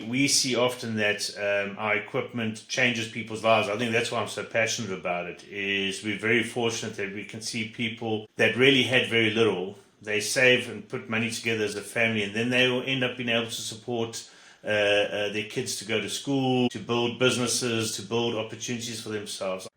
we see often that our equipment changes people's lives. I think that's why I'm so passionate about it, is we're very fortunate that we can see people that really had very little. They save and put money together as a family, and then they will end up being able to support their kids to go to school, to build businesses, to build opportunities for themselves.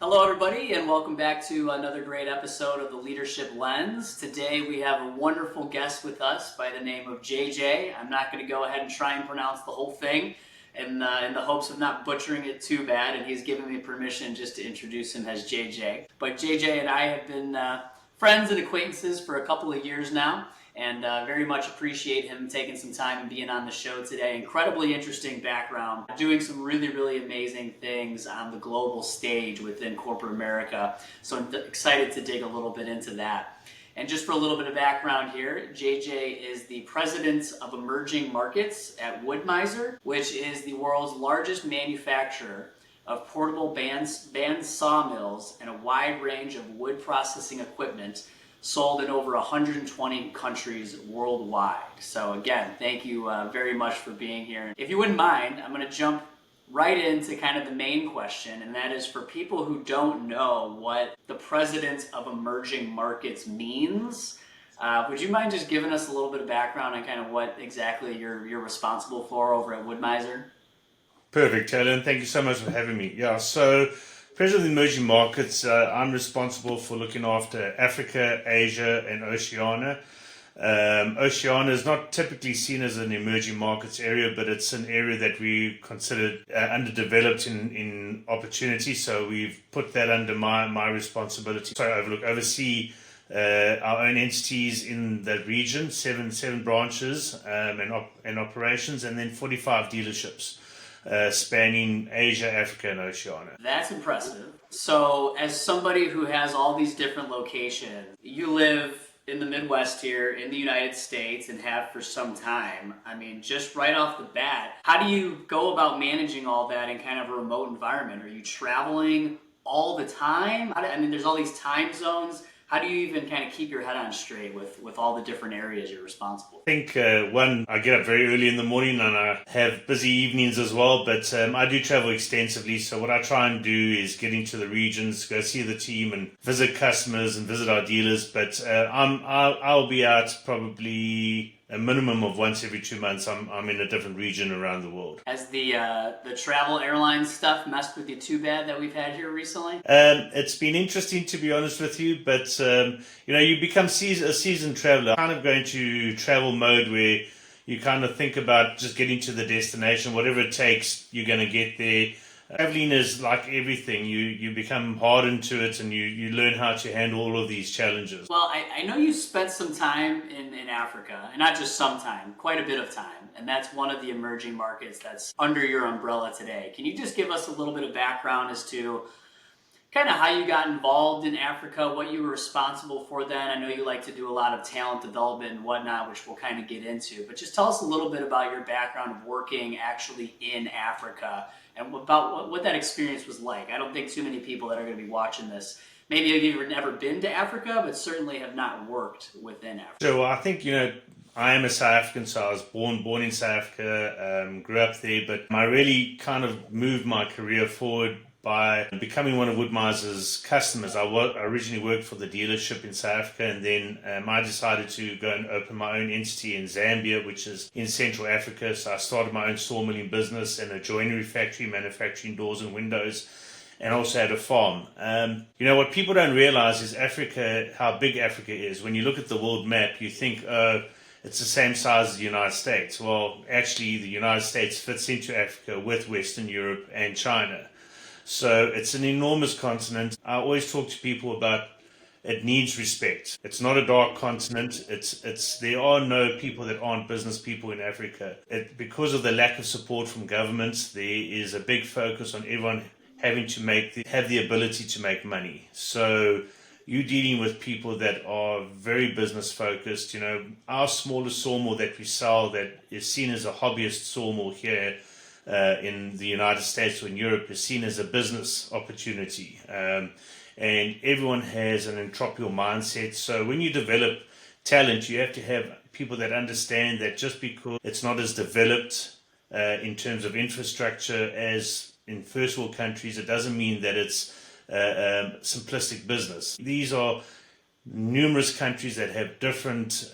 Hello everybody, and welcome back to another great episode of the Leadership Lens. Today we have a wonderful guest with us by the name of JJ. I'm not going to go ahead and try and pronounce the whole thing in the hopes of not butchering it too bad, and he's given me permission just to introduce him as JJ. But JJ and I have been friends and acquaintances for a couple of years now, and very much appreciate him taking some time and being on the show today. Incredibly interesting background, doing some really amazing things on the global stage within corporate America. So I'm excited to dig a little bit into that. And just for a little bit of background here, JJ is the president of emerging markets at Wood-Mizer, which is the world's largest manufacturer of portable band sawmills and a wide range of wood processing equipment sold in over 120 countries worldwide. So again, thank you very much for being here. If you wouldn't mind, I'm going to jump right into kind of the main question, and that is for people who don't know what the president of emerging markets means. Would you mind just giving us a little bit of background on kind of what exactly you're responsible for over at Wood-Mizer? Perfect, Taylor, and thank you so much for having me. Yeah, so President of the Emerging Markets, I'm responsible for looking after Africa, Asia, and Oceania. Oceania is not typically seen as an emerging markets area, but it's an area that we consider underdeveloped in opportunity, so we've put that under my responsibility. So I oversee our own entities in that region, seven branches and operations, and then 45 dealerships. Spanning Asia, Africa, and Oceania. That's impressive. So as somebody who has all these different locations, you live in the Midwest here in the United States and have for some time. I mean, just right off the bat, how do you go about managing all that in kind of a remote environment? Are you traveling all the time? I mean, there's all these time zones. How do you even kind of keep your head on straight with all the different areas you're responsible for? I think, I get up very early in the morning and I have busy evenings as well, but I do travel extensively. So what I try and do is get into the regions, go see the team and visit customers and visit our dealers. But I'll be out probably a minimum of once every 2 months. I'm in a different region around the world. Has the travel airline stuff messed with you too bad that we've had here recently? It's been interesting, to be honest with you, but you become a seasoned traveler, kind of going to travel mode where you kind of think about just getting to the destination, whatever it takes, you're going to get there. Traveling is like everything. You become hardened to it and you learn how to handle all of these challenges. Well, I know you spent some time in Africa, and not just some time, quite a bit of time, and that's one of the emerging markets that's under your umbrella today. Can you just give us a little bit of background as to kind of how you got involved in Africa, what you were responsible for then? I know you like to do a lot of talent development and whatnot, which we'll kind of get into, but just tell us a little bit about your background of working actually in Africa and about what that experience was like. I don't think too many people that are going to be watching this maybe have even never been to Africa, but certainly have not worked within Africa. So I think, I am a South African, so I was born in South Africa, grew up there, but I really kind of moved my career forward by becoming one of Wood-Mizer's customers. I originally worked for the dealership in South Africa, and then I decided to go and open my own entity in Zambia, which is in Central Africa. So I started my own sawmilling business and a joinery factory manufacturing doors and windows, and also had a farm. What people don't realize is Africa, how big Africa is. When you look at the world map, you think, it's the same size as the United States. Well, actually, the United States fits into Africa with Western Europe and China. So it's an enormous continent. I always talk to people about it needs respect. It's not a dark continent. There are no people that aren't business people in Africa. Because of the lack of support from governments, there is a big focus on everyone having to have the ability to make money. So you're dealing with people that are very business focused. Our smallest sawmill that we sell that is seen as a hobbyist sawmill here in the United States or in Europe is seen as a business opportunity. and everyone has an entrepreneurial mindset. So when you develop talent, you have to have people that understand that just because it's not as developed in terms of infrastructure as in first world countries, it doesn't mean that it's simplistic business. These are numerous countries that have different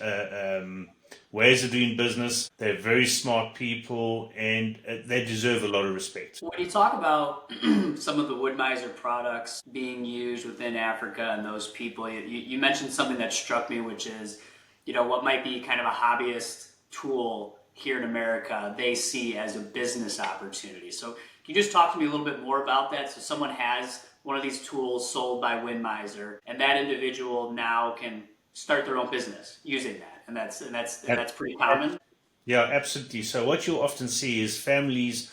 ways of doing business. They're very smart people, and they deserve a lot of respect. When you talk about some of the Wood-Mizer products being used within Africa and those people, you mentioned something that struck me, which is, what might be kind of a hobbyist tool here in America, they see as a business opportunity. So can you just talk to me a little bit more about that? So someone has one of these tools sold by Wood-Mizer, and that individual now can start their own business using that, and that's pretty common. Yeah, absolutely. So what you'll often see is families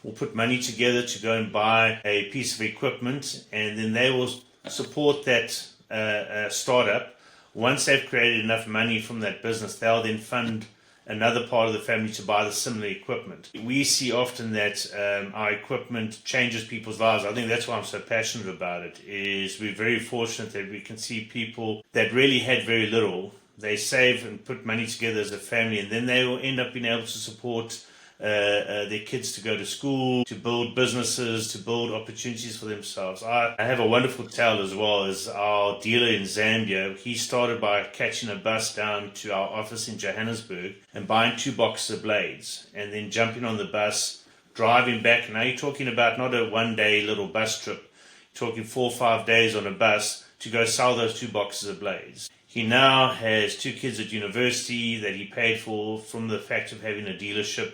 will put money together to go and buy a piece of equipment, and then they will support that startup. Once they've created enough money from that business, they'll then fund another part of the family to buy the similar equipment. We see often that our equipment changes people's lives. I think that's why I'm so passionate about it, is we're very fortunate that we can see people that really had very little. They save and put money together as a family, and then they will end up being able to support their kids to go to school, to build businesses, to build opportunities for themselves. I have a wonderful tale as well as our dealer in Zambia. He started by catching a bus down to our office in Johannesburg and buying 2 boxes of blades, and then jumping on the bus, driving back. Now you're talking about not a one-day little bus trip. You're talking 4 or 5 days on a bus to go sell those 2 boxes of blades. He now has 2 kids at university that he paid for from the fact of having a dealership.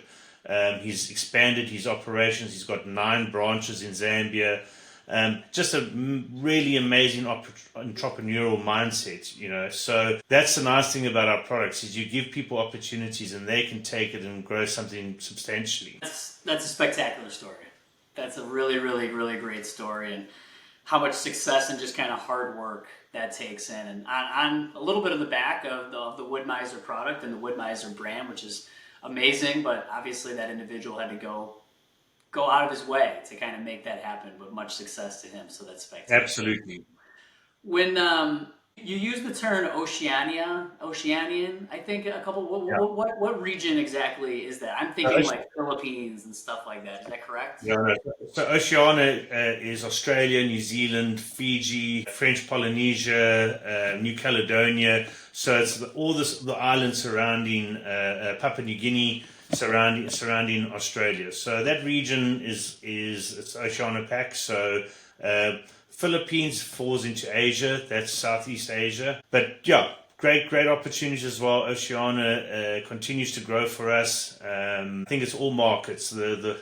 He's expanded his operations. He's got 9 branches in Zambia. Just a really amazing entrepreneurial mindset, So that's the nice thing about our products, is you give people opportunities and they can take it and grow something substantially. That's a spectacular story. That's a really, really, really great story, and how much success and just kind of hard work that takes in. And on a little bit of the back of the Wood-Mizer product and the Wood-Mizer brand, which is amazing, but obviously that individual had to go out of his way to kind of make that happen, but much success to him. So that's spectacular. Absolutely. When you use the term Oceanian, I think a couple. What region exactly is that? I'm thinking like Philippines and stuff like that. Is that correct? Yeah, no. So Oceania is Australia, New Zealand, Fiji, French Polynesia, New Caledonia. So it's the islands surrounding Papua New Guinea, surrounding Australia. So that region it's Oceania Pac. So Philippines falls into Asia, that's Southeast Asia. But yeah, great opportunities as well. Oceania continues to grow for us. I think it's all markets. The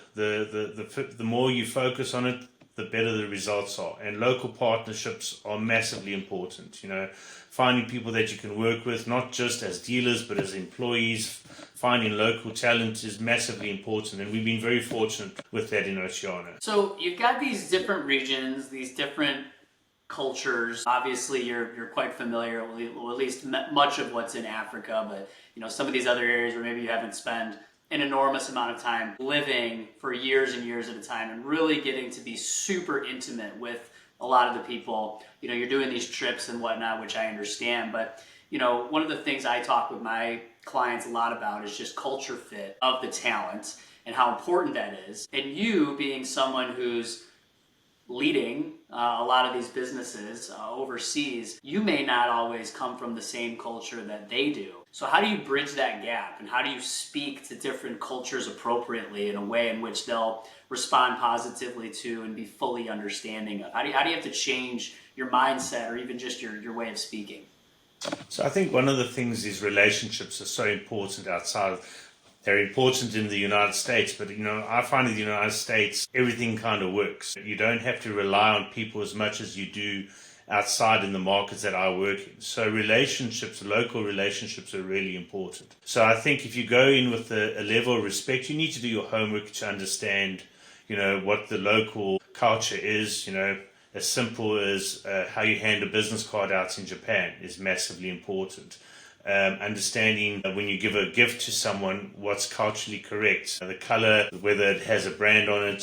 more you focus on it, the better the results are. And local partnerships are massively important. Finding people that you can work with, not just as dealers, but as employees. Finding local talent is massively important, and we've been very fortunate with that in Oceania. So you've got these different regions, these different cultures. Obviously, you're quite familiar, or at least much of what's in Africa, but some of these other areas where maybe you haven't spent an enormous amount of time living for years and years at a time, and really getting to be super intimate with a lot of the people. You're doing these trips and whatnot, which I understand, but one of the things I talk with my clients a lot about is just culture fit of the talent and how important that is. And you being someone who's leading a lot of these businesses overseas, you may not always come from the same culture that they do. So how do you bridge that gap, and how do you speak to different cultures appropriately in a way in which they'll respond positively to and be fully understanding of? How do you have to change your mindset, or even just your way of speaking? So I think one of the things is relationships are so important outside. They're important in the United States, but I find in the United States everything kind of works. You don't have to rely on people as much as you do outside in the markets that I work in. So relationships, local relationships are really important. So I think if you go in with a level of respect, you need to do your homework to understand, what the local culture is. As simple as how you hand a business card out in Japan is massively important. Understanding when you give a gift to someone, what's culturally correct. The color, whether it has a brand on it,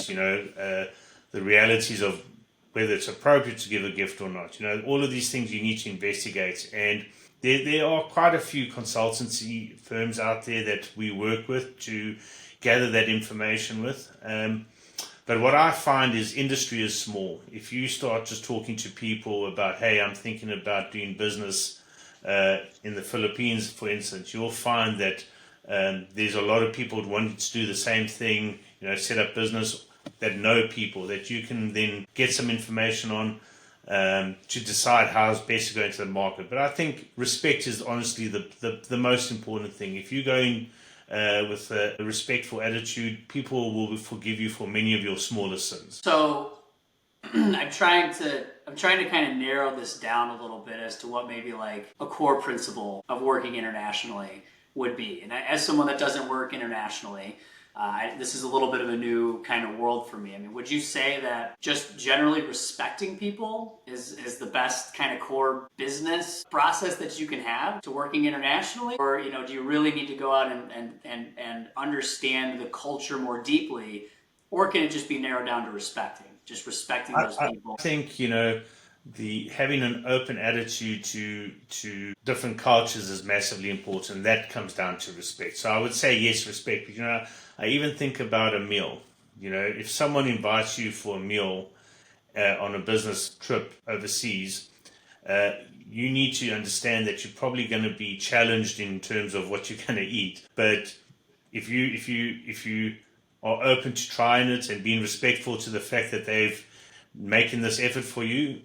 the realities of whether it's appropriate to give a gift or not. All of these things you need to investigate. And there are quite a few consultancy firms out there that we work with to gather that information with. But what I find is industry is small. If you start just talking to people about, hey, I'm thinking about doing business in the Philippines, for instance, you'll find that there's a lot of people wanting to do the same thing, set up business, that know people that you can then get some information on to decide how it's best to go into the market. But I think respect is honestly the most important thing. If you go in with a respectful attitude, people will forgive you for many of your smaller sins. So I'm trying to kind of narrow this down a little bit as to what maybe like a core principle of working internationally would be. And as someone that doesn't work internationally, this is a little bit of a new kind of world for me. I mean, would you say that just generally respecting people is the best kind of core business process that you can have to working internationally? Or, do you really need to go out and understand the culture more deeply? Or can it just be narrowed down to respecting those people? I think, having an open attitude to different cultures is massively important. That comes down to respect. So I would say yes, respect. But, I even think about a meal. If someone invites you for a meal on a business trip overseas, you need to understand that you're probably going to be challenged in terms of what you're going to eat. But if you are open to trying it and being respectful to the fact that they've making this effort for you,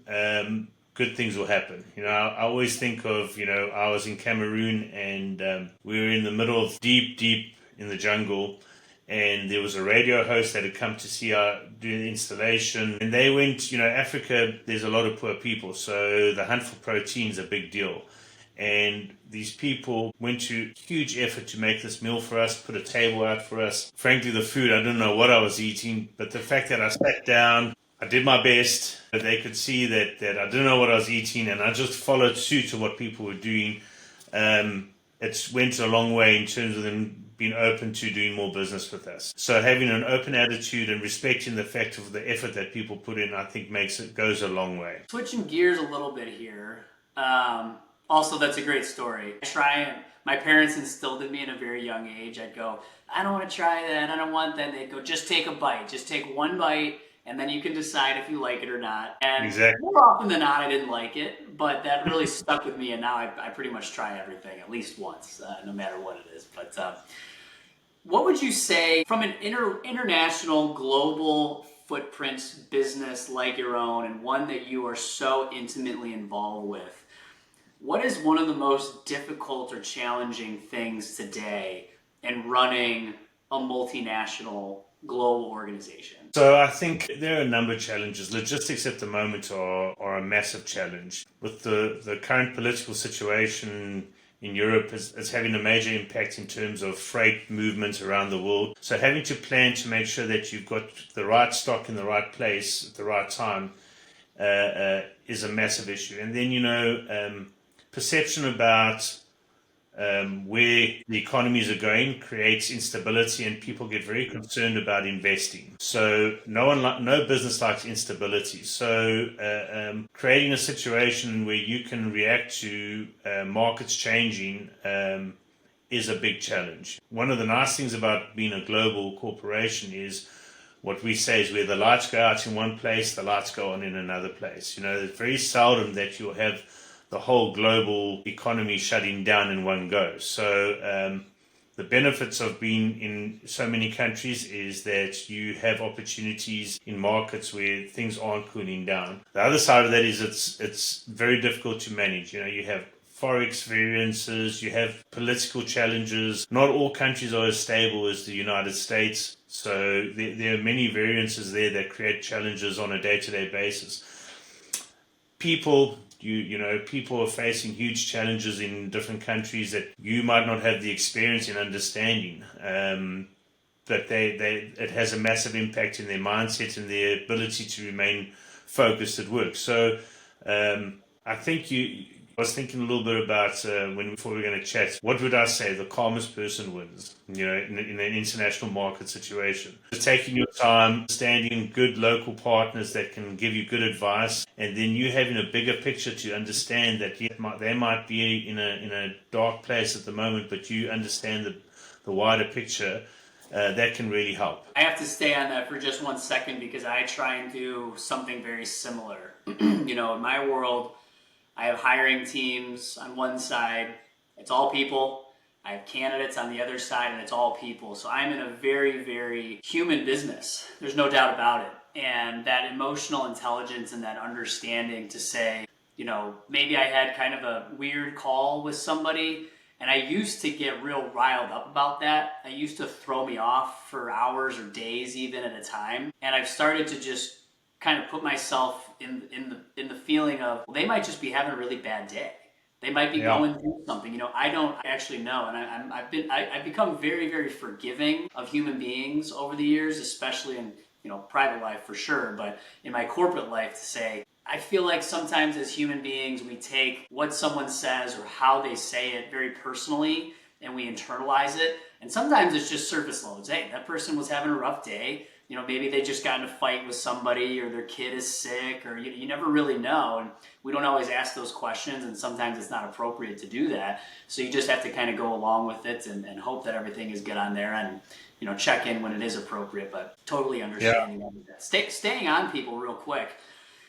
good things will happen. I always think of, I was in Cameroon and we were in the middle of deep in the jungle, and there was a radio host that had come to see our do the installation, and they went, Africa, there's a lot of poor people, so the hunt for protein is a big deal. And these people went to huge effort to make this meal for us, put a table out for us. Frankly, the food, I didn't know what I was eating, but the fact that I sat down, I did my best, but they could see that I didn't know what I was eating, and I just followed suit to what people were doing. It went a long way in terms of them being open to doing more business with us. So having an open attitude and respecting the fact of the effort that people put in, I think goes a long way. Switching gears a little bit here. Also, that's a great story. My parents instilled in me at a very young age. I'd go, I don't want to try that, I don't want that. They'd go, just take a bite, just take one bite, and then you can decide if you like it or not. And exactly. More often than not, I didn't like it, but that really stuck with me, and now I pretty much try everything at least once, no matter what it is. But what would you say from an international, global footprint business like your own, and one that you are so intimately involved with, what is one of the most difficult or challenging things today in running a multinational global organization? So I think there are a number of challenges. Logistics at the moment are a massive challenge. With the current political situation in Europe is having a major impact in terms of freight movement around the world. So having to plan to make sure that you've got the right stock in the right place at the right time is a massive issue. And then, perception about where the economies are going creates instability, and people get very concerned about investing. So no business likes instability. So creating a situation where you can react to markets changing is a big challenge. One of the nice things about being a global corporation is what we say is where the lights go out in one place, the lights go on in another place. It's very seldom that you'll have the whole global economy shutting down in one go. So the benefits of being in so many countries is that you have opportunities in markets where things aren't cooling down. The other side of that is it's very difficult to manage. You have forex variances, you have political challenges. Not all countries are as stable as the United States. So there are many variances there that create challenges on a day-to-day basis. People are facing huge challenges in different countries that you might not have the experience in understanding. But it has a massive impact in their mindset and their ability to remain focused at work. So I think I was thinking a little bit about before we were going to chat. What would I say? The calmest person wins. You know, in an international market situation, just taking your time, standing good local partners that can give you good advice, and then you having a bigger picture to understand that they might be in a dark place at the moment, but you understand the wider picture. That can really help. I have to stay on that for just 1 second because I try and do something very similar. You know, in my world, I have hiring teams on one side, it's all people. I have candidates on the other side, and it's all people. So I'm in a very, very human business. There's no doubt about it. And that emotional intelligence and that understanding to say, you know, maybe I had kind of a weird call with somebody, and I used to get real riled up about that. It used to throw me off for hours or days even at a time. And I've started to just kind of put myself in the feeling of, well, they might just be having a really bad day. They might be going through something. You know, I don't actually know. And I've become very, very forgiving of human beings over the years, especially in, you know, private life for sure, but in my corporate life, to say, I feel like sometimes as human beings, we take what someone says or how they say it very personally and we internalize it. And sometimes it's just surface loads. Hey, that person was having a rough day. You know, maybe they just got in a fight with somebody or their kid is sick, or you never really know. And we don't always ask those questions, and sometimes it's not appropriate to do that. So you just have to kind of go along with it and hope that everything is good on there, and, you know, check in when it is appropriate, but totally understanding that. Staying on people real quick.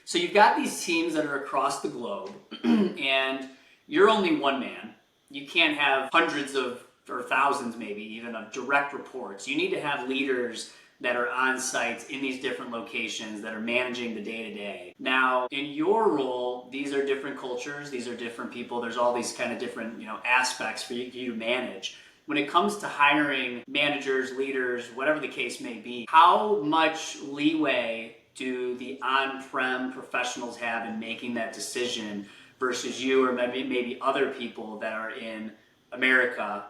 So you've got these teams that are across the globe, and you're only one man. You can't have hundreds of, or thousands maybe, even of direct reports. You need to have leaders that are on site in these different locations that are managing the day-to-day. Now, in your role, these are different cultures, these are different people, there's all these kind of different, you know, aspects for you to manage. When it comes to hiring managers, leaders, whatever the case may be, how much leeway do the on-prem professionals have in making that decision versus you or maybe other people that are in America,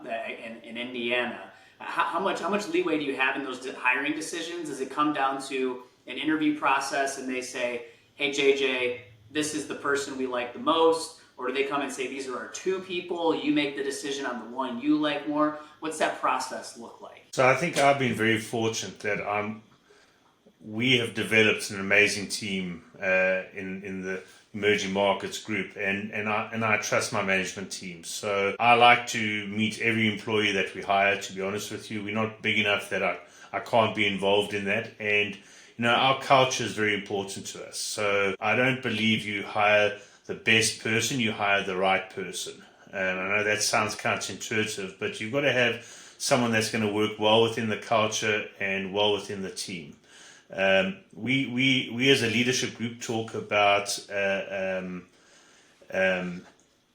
in Indiana? How much leeway do you have in those hiring decisions? Does it come down to an interview process and they say, hey, JJ, this is the person we like the most? Or do they come and say, these are our two people, you make the decision on the one you like more? What's that process look like? So I think I've been very fortunate that we have developed an amazing team in the emerging markets group, and I trust my management team. So I like to meet every employee that we hire. To be honest with you, we're not big enough that I can't be involved in that. And, you know, our culture is very important to us. So I don't believe you hire the best person, you hire the right person. And I know that sounds counterintuitive, but you've got to have someone that's going to work well within the culture and well within the team. We as a leadership group talk about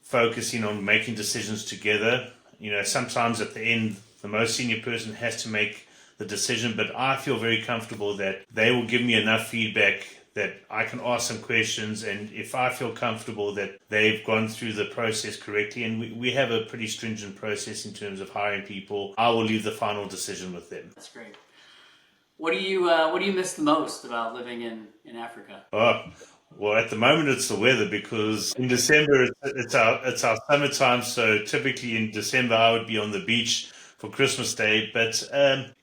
focusing on making decisions together. You know, sometimes at the end, the most senior person has to make the decision, but I feel very comfortable that they will give me enough feedback that I can ask some questions, and if I feel comfortable that they've gone through the process correctly, and we have a pretty stringent process in terms of hiring people, I will leave the final decision with them. That's great. What do you miss the most about living in Africa? Oh, well, at the moment it's the weather, because in December it's our summertime. So typically in December I would be on the beach for Christmas Day. But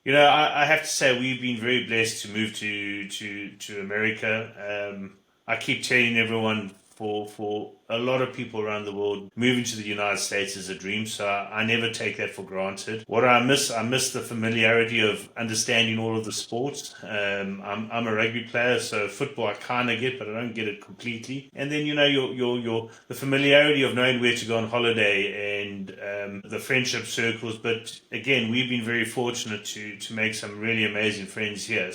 you know, I have to say we've been very blessed to move to America. I keep telling everyone, for a lot of people around the world, moving to the United States is a dream, so I never take that for granted. What I miss the familiarity of understanding all of the sports. I'm a rugby player, so football I kind of get, but I don't get it completely. And then, you know, the familiarity of knowing where to go on holiday and the friendship circles. But again, we've been very fortunate to make some really amazing friends here.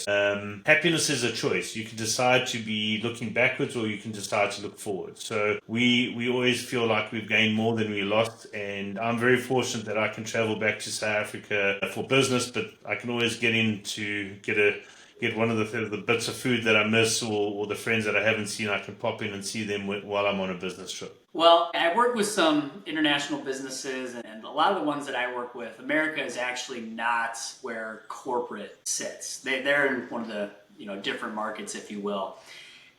Happiness is a choice. You can decide to be looking backwards, or you can decide to look forward. So we always feel like we've gained more than we lost, and I'm very fortunate that I can travel back to South Africa for business, but I can always get in to get one of the bits of food that I miss, or the friends that I haven't seen. I can pop in and see them while I'm on a business trip. Well, I work with some international businesses, and a lot of the ones that I work with, America is actually not where corporate sits. They're in one of the, you know, different markets, if you will.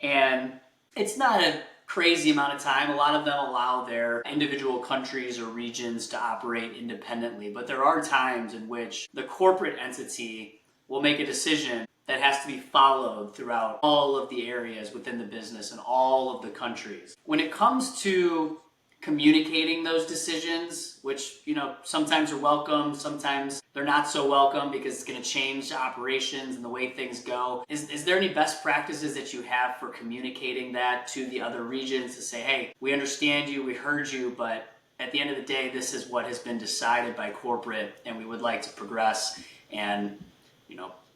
And it's not a crazy amount of time. A lot of them allow their individual countries or regions to operate independently, but there are times in which the corporate entity will make a decision that has to be followed throughout all of the areas within the business and all of the countries. When it comes to communicating those decisions, which, sometimes are welcome, sometimes they're not so welcome because it's going to change operations and the way things go. Is there any best practices that you have for communicating that to the other regions to say, hey, we understand you, we heard you, but at the end of the day, this is what has been decided by corporate and we would like to progress, and,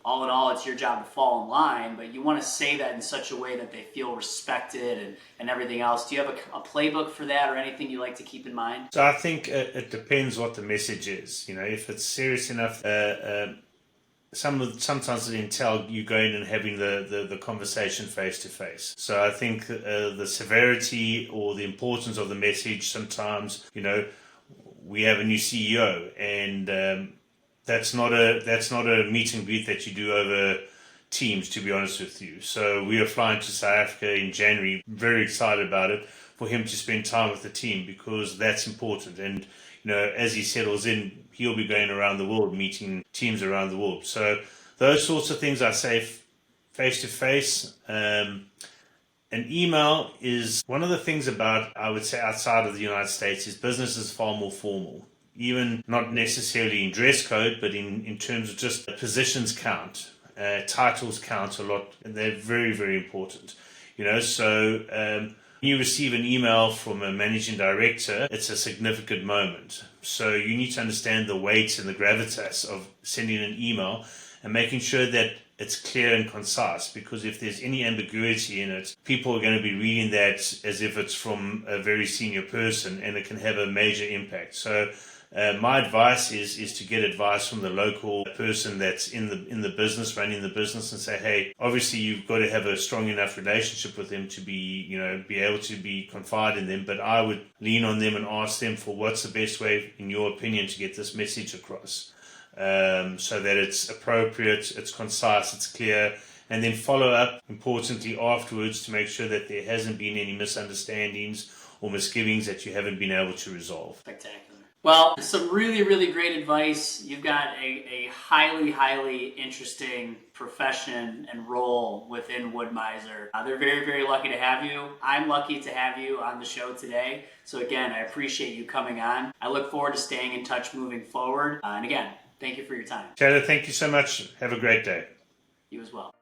all in all, it's your job to fall in line, but you want to say that in such a way that they feel respected and everything else. Do you have a playbook for that or anything you like to keep in mind? So I think it depends what the message is. If it's serious enough, sometimes it entails you going and having the conversation face to face. So I think the severity or the importance of the message, sometimes, we have a new CEO, and that's not a meet and greet that you do over Teams, to be honest with you. So we are flying to South Africa in January, very excited about it, for him to spend time with the team, because that's important. And as he settles in, he'll be going around the world, meeting teams around the world. So those sorts of things I say face to face. An email is one of the things about, I would say, outside of the United States, is business is far more formal. Even not necessarily in dress code, but in terms of just positions count, titles count a lot, and they're very, very important. So when you receive an email from a managing director, it's a significant moment. So you need to understand the weight and the gravitas of sending an email and making sure that it's clear and concise, because if there's any ambiguity in it, people are going to be reading that as if it's from a very senior person, and it can have a major impact. So my advice is to get advice from the local person that's in the business, running the business, and say, hey, obviously you've got to have a strong enough relationship with them to be able to be confide in them. But I would lean on them and ask them for what's the best way, in your opinion, to get this message across, so that it's appropriate, it's concise, it's clear, and then follow up importantly afterwards to make sure that there hasn't been any misunderstandings or misgivings that you haven't been able to resolve. Spectacular. Well, some really, really great advice. You've got a highly, highly interesting profession and role within Wood-Mizer. They're very, very lucky to have you. I'm lucky to have you on the show today. So again, I appreciate you coming on. I look forward to staying in touch moving forward. And again, thank you for your time. Taylor, thank you so much. Have a great day. You as well.